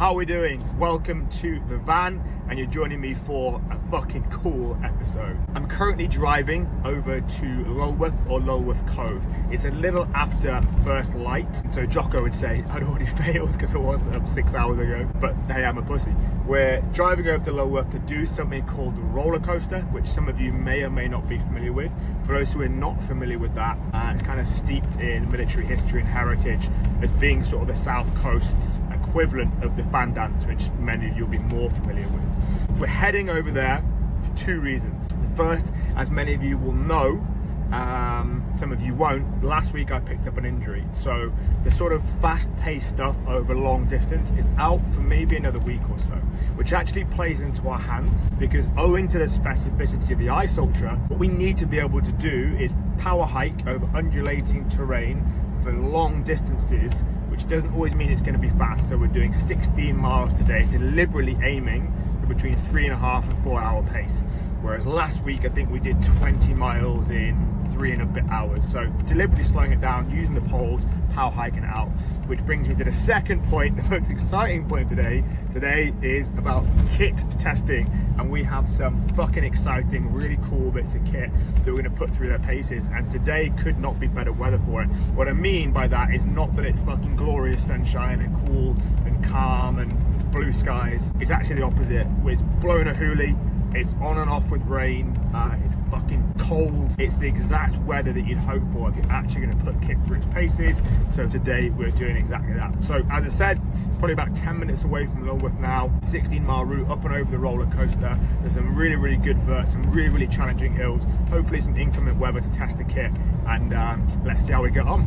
How are we doing? Welcome to the van, and you're joining me for a fucking cool episode. I'm currently driving over to Lulworth or Lulworth Cove. It's a little after first light, so Jocko would say I'd already failed because I wasn't up 6 hours ago, but hey, I'm a pussy. We're driving over to Lulworth to do something called the roller coaster, which some of you may or may not be familiar with. For those who are not familiar with that, it's kind of steeped in military history and heritage as being sort of the South Coast's equivalent of the fan dance, which many of you will be more familiar with. We're heading over there for two reasons. The first, as many of you will know, some of you won't, last week I picked up an injury, so the sort of fast-paced stuff over long distance is out for maybe another week or so, which actually plays into our hands because owing to the specificity of the Ice Ultra, what we need to be able to do is power hike over undulating terrain for long distances, which doesn't always mean it's going to be fast. So we're doing 16 miles today, deliberately aiming for between 3.5 and 4 hour pace. Whereas last week, I think we did 20 miles in 3 and a bit hours. So deliberately slowing it down, using the poles, power hiking it out, which brings me to the second point, the most exciting point of today. Today is about kit testing, and we have some fucking exciting, really cool bits of kit that we're going to put through their paces, and today could not be better weather for it. What I mean by that is not that it's fucking glorious sunshine and cool and calm and blue skies. It's actually the opposite. It's blowing a hoolie. It's on and off with rain, it's fucking cold. It's the exact weather that you'd hope for if you're actually going to put kit through its paces. So today we're doing exactly that. So as I said, probably about 10 minutes away from Lulworth now, 16-mile route up and over the roller coaster. There's some really, really good verts, some really, really challenging hills, hopefully some inclement weather to test the kit, and let's see how we get on.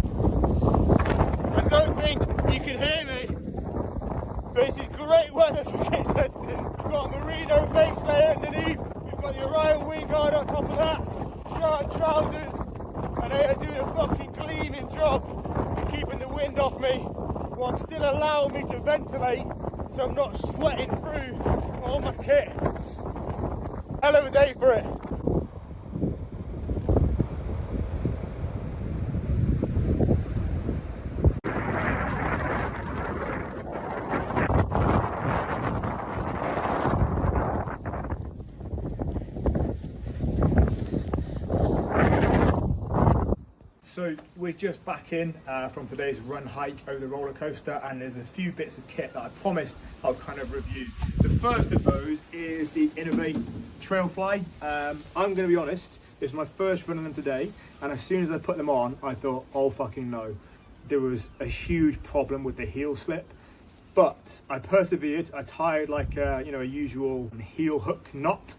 I don't think you can hear me, but this is great weather for kit testing. We've got a merino base layer underneath, we've got the Orion wing guard on top of that, short trousers, and they are doing a fucking gleaming job of keeping the wind off me, while still allowing me to ventilate so I'm not sweating through all my kit. Hell of a day for it. So we're just back in from today's run hike over the roller coaster, and there's a few bits of kit that I promised I'll kind of review. The first of those is the Innovate Trailfly. I'm going to be honest, this is my first run of them today, and as soon as I put them on, I thought, oh fucking no. There was a huge problem with the heel slip, but I persevered. I tied like a usual heel hook knot,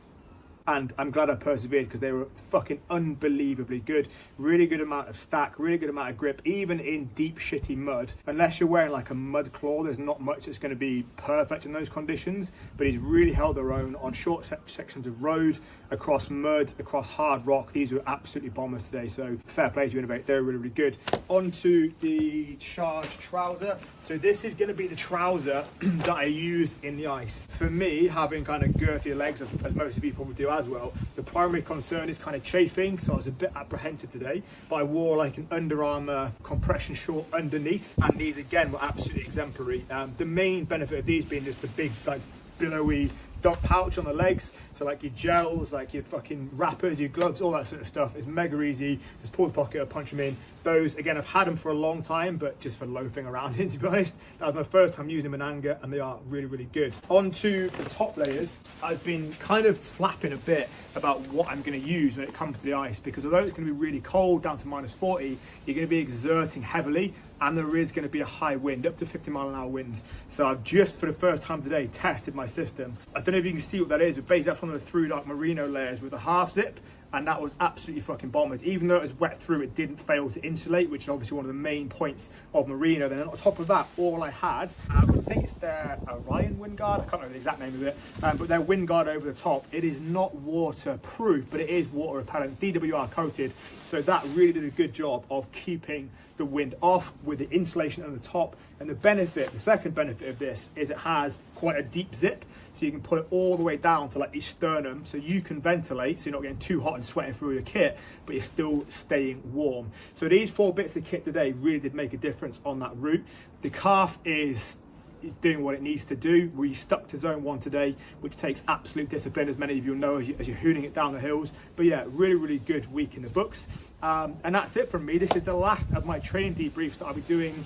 and I'm glad I persevered because they were fucking unbelievably good. Really good amount of stack, really good amount of grip, even in deep shitty mud. Unless you're wearing like a mud claw, there's not much that's going to be perfect in those conditions, but he's really held their own on short sections of road, across mud, across hard rock. These were absolutely bombers today, so fair play to Innovate, they're really, really good. On to the Charge trouser. So this is going to be the trouser that I use in the ice. For me, having kind of girthier legs, as most of you probably do as well, the primary concern is kind of chafing, so I was a bit apprehensive today, but I wore like an Under Armour compression short underneath, and these again were absolutely exemplary. The main benefit of these being just the big like billowy dump pouch on the legs, so like your gels, like your fucking wrappers, your gloves, all that sort of stuff is mega easy. Just pull the pocket up, punch them in. Those again, I've had them for a long time, but just for loafing around in, to be honest. That was my first time using them in anger, and they are really, really good. On to the top layers. I've been kind of flapping a bit about what I'm going to use when it comes to the ice, because although it's going to be really cold down to -40, you're going to be exerting heavily, and there is going to be a high wind, up to 50-mile-an-hour winds. So I've just, for the first time today, tested my system. I don't know if you can see what that is, but basically that's one of the through dark merino layers with a half zip, and that was absolutely fucking bombers. Even though it was wet through, it didn't fail to insulate, which is obviously one of the main points of merino. Then on top of that, all I had, I think it's their Orion wind guard, I can't remember the exact name of it, but their wind guard over the top. It is not waterproof, but it is water repellent, DWR coated, so that really did a good job of keeping the wind off with the insulation on the top. And the second benefit of this is it has quite a deep zip, so you can put it all the way down to like the sternum, so you can ventilate, so you're not getting too hot and sweating through your kit, but you're still staying warm. So these 4 bits of kit today really did make a difference on that route. The calf is is doing what it needs to do. We stuck to zone 1 today, which takes absolute discipline, as many of you know as you're hooning it down the hills. But yeah, really good week in the books. And that's it from me. This is the last of my training debriefs that I'll be doing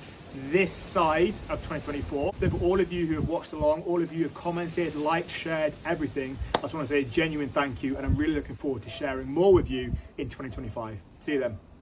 this side of 2024. So for all of you who have watched along, all of you who have commented, liked, shared, everything, I just want to say a genuine thank you, and I'm really looking forward to sharing more with you in 2025. See you then.